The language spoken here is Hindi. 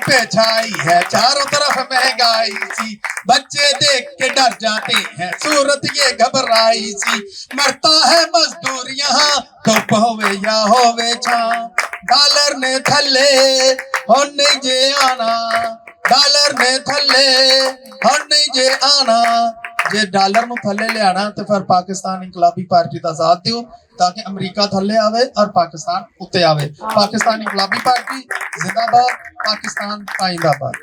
पे छाई है, चारों तरफ महंगाई सी, बच्चे देख के डर जाते हैं, सूरत ये घबराई सी। मरता है मजदूर यहाँ, धुप होवे या होवे छां, डॉलर ने थल्ले हुण नहीं जे आना, डॉलर ने थल्ले हुण नहीं जे आना। जे डॉलर ਨੂੰ ਥੱਲੇ ਲਿਆਣਾ ਤੇ ਫਿਰ ਪਾਕਿਸਤਾਨ ਇਨਕਲਾਬੀ ਪਾਰਟੀ ਦਾ ਸਾਥ ਦਿਓ ਤਾਂ ਕਿ ਅਮਰੀਕਾ ਥੱਲੇ ਆਵੇ ਔਰ ਪਾਕਿਸਤਾਨ ਉੱਤੇ ਆਵੇ। ਪਾਕਿਸਤਾਨ ਇਨਕਲਾਬੀ ਪਾਰਟੀ ਜ਼ਿੰਦਾਬਾਦ, ਪਾਕਿਸਤਾਨ ਆਇੰਦਾਬਾਦ।